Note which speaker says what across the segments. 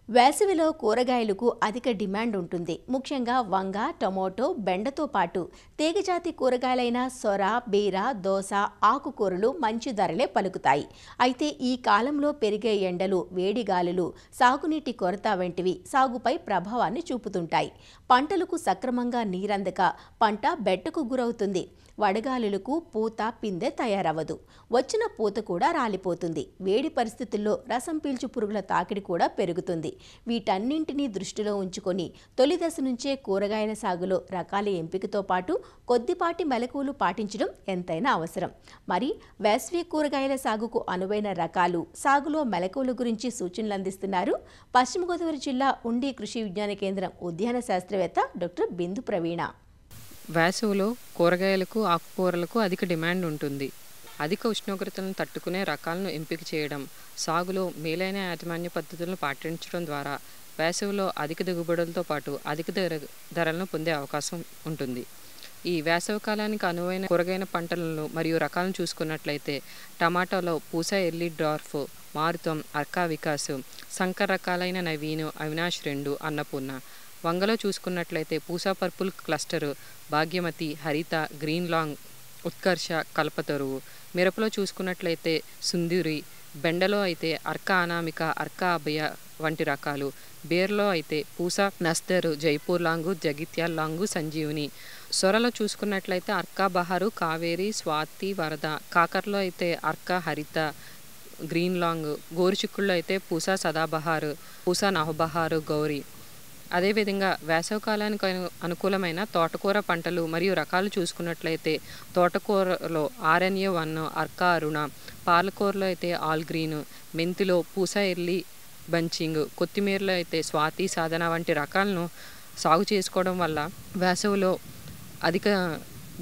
Speaker 1: వేసవిలో కూరగాయలకు అధిక డిమాండ్ ఉంటుంది. ముఖ్యంగా వంగ, టమోటో, బెండతో పాటు తీగజాతి కూరగాయలైన సొర, బీర, దోస, ఆకుకూరలు మంచి ధరలే పలుకుతాయి. అయితే ఈ కాలంలో పెరిగే ఎండలు, వేడి గాలులు, సాగునీటి కొరత వంటివి సాగుపై ప్రభావాన్ని చూపుతుంటాయి. పంటలకు సక్రమంగా నీరందక పంట బెట్టకు గురవుతుంది. వడగాలులకు పూత, పిందె తయారవ్వదు. వచ్చిన పూత కూడా రాలిపోతుంది. వేడి పరిస్థితుల్లో రసం పీల్చు పురుగుల తాకిడి కూడా పెరుగుతుంది. వీటన్నింటినీ దృష్టిలో ఉంచుకొని తొలి దశ నుంచే కూరగాయల సాగులో రకాల ఎంపికతో పాటు కొద్దిపాటి మెలకువలు పాటించడం ఎంతైనా అవసరం. మరి వేసవి కూరగాయల సాగుకు అనువైన రకాలు, సాగులో మెలకువల గురించి సూచనలు అందిస్తున్నారు పశ్చిమ గోదావరి జిల్లా ఉండి కృషి విజ్ఞాన కేంద్రం ఉద్యాన శాస్త్రవేత్త డాక్టర్ బిందు ప్రవీణ.
Speaker 2: వేసవిలో కూరగాయలకు, ఆకుకూరలకు అధిక డిమాండ్ ఉంటుంది. అధిక ఉష్ణోగ్రతలను తట్టుకునే రకాలను ఎంపిక చేయడం, సాగులో మేలైన యాజమాన్య పద్ధతులను పాటించడం ద్వారా వేసవిలో అధిక దిగుబడులతో పాటు అధిక ధరలను పొందే అవకాశం ఉంటుంది. ఈ వేసవి కాలానికి అనువైన కూరగాయల పంటలను మరియు రకాలను చూసుకున్నట్లయితే టమాటాలో పూసా ఎర్లీ డ్వార్ఫ్, మారుతం, అర్కా వికాస్, సంకర రకాలైన నవీన్, అవినాష్ 2, అన్నపూర్ణ. వంగలో చూసుకున్నట్లయితే పూసా పర్పుల్ క్లస్టర్, భాగ్యమతి, హరిత, గ్రీన్ లాంగ్, ఉత్కర్ష, కల్పతరువు. మిరపలో చూసుకున్నట్లయితే సుందూరి. బెండలో అయితే అర్కా అనామిక, అర్కా అభయ వంటి రకాలు. బేర్లో అయితే పూసా నస్తరు, జైపూర్ లాంగు, జగిత్యాల్ లాంగు, సంజీవుని. సొరలో చూసుకున్నట్లయితే అర్కా బహారు, కావేరి, స్వాతి, వరద. కాకరలో అయితే అర్కా హరిత, గ్రీన్ లాంగ్. గోరుచిక్కుల్లో అయితే పూసా సదాబహారు, పూసా నవబహారు, గౌరీ. అదేవిధంగా వేసవికాలానికి అనుకూలమైన తోటకూర పంటలు మరియు రకాలు చూసుకున్నట్లయితే తోటకూరలో RNA1, అర్కా అరుణ. పాలకూరలో అయితే ఆల్ గ్రీన్. మెంతిలో పూసా ఎర్లీ బంచింగ్. కొత్తిమీరలో అయితే స్వాతి, సాధన వంటి రకాలను సాగు చేసుకోవడం వల్ల వేసవిలో అధిక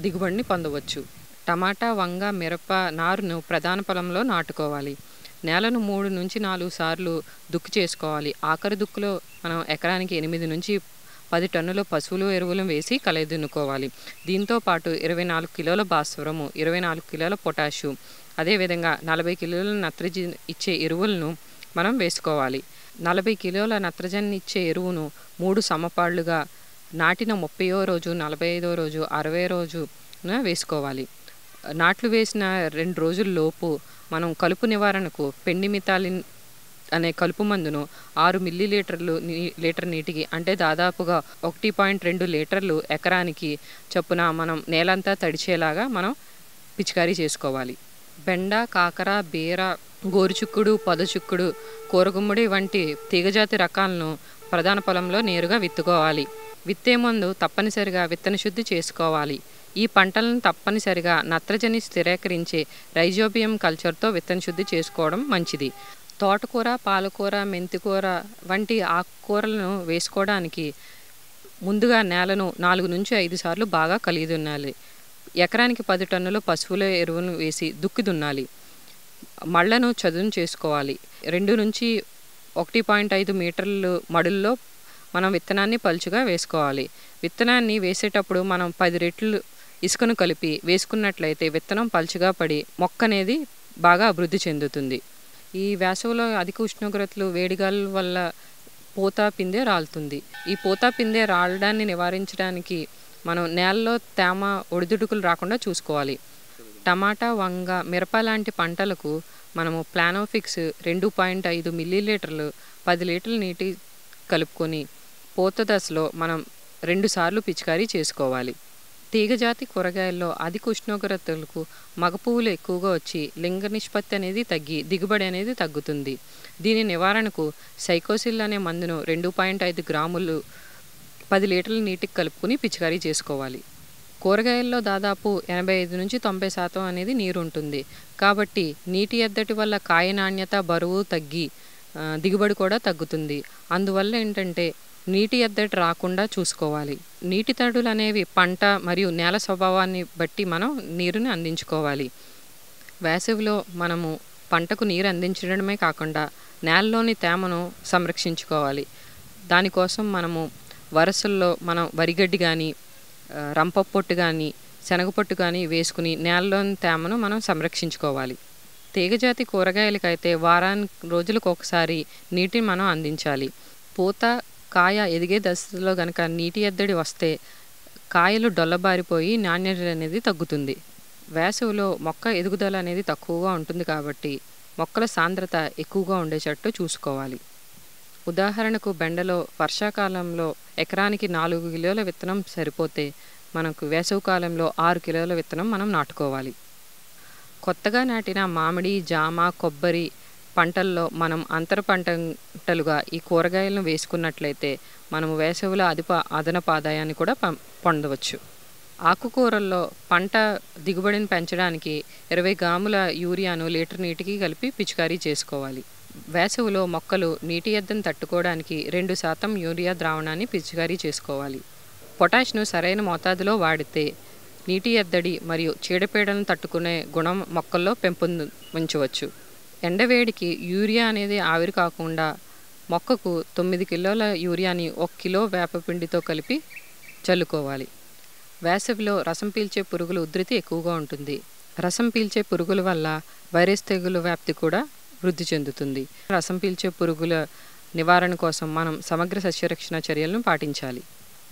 Speaker 2: దిగుబడిని పొందవచ్చు. టమాటా, వంగ, మిరప నారును ప్రధాన పొలంలో నాటుకోవాలి. నేలను 3 నుంచి 4 సార్లు దుక్కి చేసుకోవాలి. ఆఖరి దుక్కులో మనం ఎకరానికి 8 నుంచి 10 టన్నుల పశువుల ఎరువులను వేసి కలయిదున్నుకోవాలి. దీంతో పాటు 24 కిలోల భాస్వరము, 24 కిలోల పొటాషు, అదేవిధంగా 40 కిలోల నత్రజని ఇచ్చే ఎరువులను మనం వేసుకోవాలి. 40 కిలోల నత్రజని ఇచ్చే ఎరువును 3 సమపాళ్లుగా నాటిన 30వ రోజు, 45వ రోజు, 60వ రోజున వేసుకోవాలి. నాట్లు వేసిన 2 రోజుల్లోపు మనం కలుపు నివారణకు పెండిమిథాలిన్ అనే కలుపు మందును 6 మిల్లీలీటర్లు లీటర్ నీటికి, అంటే దాదాపుగా 1.2 లీటర్లు ఎకరానికి చొప్పున మనం నేలంతా తడిచేలాగా మనం పిచికారీ చేసుకోవాలి. బెండ, కాకర, బీర, గోరుచుక్కుడు, పొదచుక్కుడు, కూరగుమ్మడి వంటి తీగజాతి రకాలను ప్రధాన పొలంలో నేరుగా విత్తుకోవాలి. విత్తే ముందు తప్పనిసరిగా విత్తన శుద్ధి చేసుకోవాలి. ఈ పంటలను తప్పనిసరిగా నత్రజని స్థిరీకరించే రైజోబియం కల్చర్తో విత్తన శుద్ధి చేసుకోవడం మంచిది. తోటకూర, పాలకూర, మెంతికూర వంటి ఆకుకూరలను వేసుకోవడానికి ముందుగా నేలను 4 నుంచి 5 సార్లు బాగా కలిగి దున్నాలి. ఎకరానికి 10 టన్నుల పశువుల ఎరువును వేసి దుక్కి దున్నాలి. మళ్లను చదును చేసుకోవాలి. 2 నుంచి 1.5 మీటర్లు మడుల్లో మనం విత్తనాన్ని పలుచుగా వేసుకోవాలి. విత్తనాన్ని వేసేటప్పుడు మనం 10 రెట్లు ఇసుకను కలిపి వేసుకున్నట్లయితే విత్తనం పలుచుగా పడి మొక్క అనేది బాగా అభివృద్ధి చెందుతుంది. ఈ వేసవిలో అధిక ఉష్ణోగ్రతలు, వేడిగాలుల వల్ల పూత, పిందె రాలుతుంది. ఈ పూత, పిందె రాలడాన్ని నివారించడానికి మనం నేలలో తేమ, ఒడిదుడుకులు రాకుండా చూసుకోవాలి. టమాటా, వంగ, మిరప లాంటి పంటలకు మనము ప్లానోఫిక్స్ 2.5 మిల్లీలీటర్లు 10 లీటర్ల నీటి కలుపుకొని పూత దశలో మనం 2 సార్లు పిచికారీ చేసుకోవాలి. తీగజాతి కూరగాయల్లో అధిక ఉష్ణోగ్రతలకు మగ పువ్వులు ఎక్కువగా వచ్చి లింగ నిష్పత్తి అనేది తగ్గి దిగుబడి అనేది తగ్గుతుంది. దీని నివారణకు సైకోసిల్ అనే మందును 2.5 గ్రాములు 10 లీటర్ల నీటికి కలుపుకొని పిచికారీ చేసుకోవాలి. కూరగాయల్లో దాదాపు 85 నుంచి 90% అనేది నీరు ఉంటుంది. కాబట్టి నీటి ఎద్దటి వల్ల కాయ నాణ్యత, బరువు తగ్గి దిగుబడి కూడా తగ్గుతుంది. అందువల్ల ఏంటంటే నీటి ఎద్దటి రాకుండా చూసుకోవాలి. నీటి తడులు అనేవి పంట మరియు నేల స్వభావాన్ని బట్టి మనం నీరుని అందించుకోవాలి. వేసవిలో మనము పంటకు నీరు అందించడమే కాకుండా నేలలోని తేమను సంరక్షించుకోవాలి. దానికోసం మనము వరుసల్లో మనం వరిగడ్డి కానీ, రంప పొట్టు కానీ, శనగ పొట్టు కానీ వేసుకుని నేలలోని తేమను మనం సంరక్షించుకోవాలి. తీగజాతి కూరగాయలకైతే వారానికి రోజులకు ఒకసారి నీటిని మనం అందించాలి. పూత కాయ ఎదిగే దశలో గనక నీటి ఎద్దడి వస్తే కాయలు డొల్లబారిపోయి నాణ్యత అనేది తగ్గుతుంది. వేసవిలో మొక్క ఎదుగుదల అనేది తక్కువగా ఉంటుంది కాబట్టి మొక్కల సాంద్రత ఎక్కువగా ఉండేటట్టు చూసుకోవాలి. ఉదాహరణకు బెండలో వర్షాకాలంలో ఎకరానికి 4 కిలోల విత్తనం సరిపోతే మనకు వేసవికాలంలో 6 కిలోల విత్తనం మనం నాటుకోవాలి. కొత్తగా నాటిన మామిడి, జామ, కొబ్బరి పంటల్లో మనం అంతర పంటలుగా ఈ కూరగాయలను వేసుకున్నట్లయితే మనము వేసవిలో అదనపు ఆదాయాన్ని కూడా పొందవచ్చు. ఆకుకూరల్లో పంట దిగుబడిని పెంచడానికి 20 గ్రాముల యూరియాను లీటర్ నీటికి కలిపి పిచికారీ చేసుకోవాలి. వేసవిలో మొక్కలు నీటి ఎద్దడిని తట్టుకోవడానికి 2% యూరియా ద్రావణాన్ని పిచికారీ చేసుకోవాలి. పొటాష్ను సరైన మోతాదులో వాడితే నీటి ఎద్దడి మరియు చీడపీడలను తట్టుకునే గుణం మొక్కల్లో పెంపొందించవచ్చు. ఎండవేడికి యూరియా అనేది ఆవిరి కాకుండా మొక్కకు 9 కిలోల యూరియాని 1 కిలో వేపపిండితో కలిపి చల్లుకోవాలి. వేసవిలో రసం పీల్చే పురుగుల ఉధృతి ఎక్కువగా ఉంటుంది. రసం పీల్చే పురుగుల వల్ల వైరస్ తెగులు వ్యాప్తి కూడా వృద్ధి చెందుతుంది. రసం పీల్చే పురుగుల నివారణ కోసం మనం సమగ్ర సస్యరక్షణ చర్యలను పాటించాలి.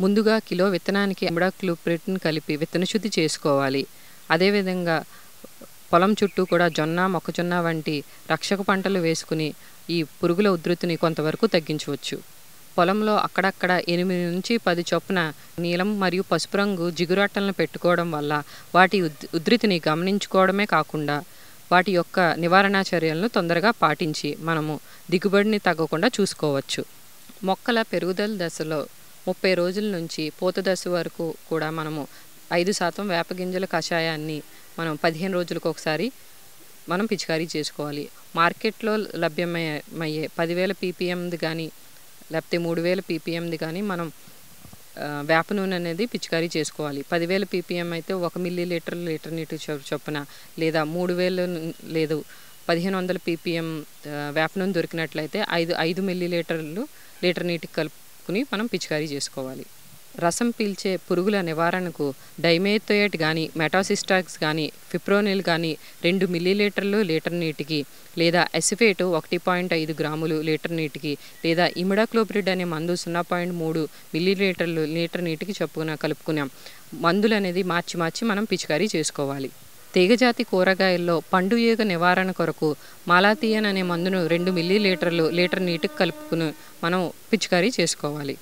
Speaker 2: ముందుగా కిలో విత్తనానికి ఇమిడాక్లోప్రిడ్ని కలిపి విత్తన శుద్ధి చేసుకోవాలి. అదేవిధంగా పొలం చుట్టూ కూడా జొన్న, మొక్కజొన్న వంటి రక్షక పంటలు వేసుకుని ఈ పురుగుల ఉధృతిని కొంతవరకు తగ్గించవచ్చు. పొలంలో అక్కడక్కడ 8 నుంచి 10 చొప్పున నీలం మరియు పసుపు రంగు జిగురాటలను పెట్టుకోవడం వల్ల వాటి ఉధృతిని గమనించుకోవడమే కాకుండా వాటి యొక్క నివారణ చర్యలను తొందరగా పాటించి మనము దిగుబడిని తగ్గకుండా చూసుకోవచ్చు. మొక్కల పెరుగుదల దశలో 30 రోజుల నుంచి పూత దశ వరకు కూడా మనము 5% వేపగింజల కషాయాన్ని మనం 15 రోజులకు ఒకసారి మనం పిచికారీ చేసుకోవాలి. మార్కెట్లో లభ్యమయ్యే 10,000 ppmది కానీ లేకపోతే 3,000 ppmది కానీ మనం వేప నూనె అనేది పిచికారీ చేసుకోవాలి. 10,000 ppm అయితే 1 మిల్లీలీటర్ లీటర్ నీటి చొప్పున, లేదా 3,000 లేదు 1,500 ppm వేప నూనె దొరికినట్లయితే 5 మిల్లీలీటర్లు లీటర్ నీటికి కలుపుకుని మనం పిచికారీ చేసుకోవాలి. రసం పీల్చే పురుగుల నివారణకు డైమేథోయేట్ కానీ, మెటాసిస్టాక్స్ కానీ, ఫిప్రోనిల్ కానీ 2 మిల్లీలీటర్లు లీటర్ నీటికి, లేదా ఎసిఫేటు 1.5 గ్రాములు లీటర్ నీటికి, లేదా ఇమిడాక్లోప్రిడ్ అనే మందు 0.3 మిల్లీలీటర్లు లీటర్ నీటికి చొప్పున కలుపుకున్నాం మందులు అనేది మార్చి మనం పిచికారీ చేసుకోవాలి. తీగజాతి కూరగాయల్లో పండు ఈగ నివారణ కొరకు మాలాథియన్ అనే మందును 2 మిల్లీలీటర్లు లీటర్ నీటికి కలుపుకుని మనం పిచికారీ చేసుకోవాలి.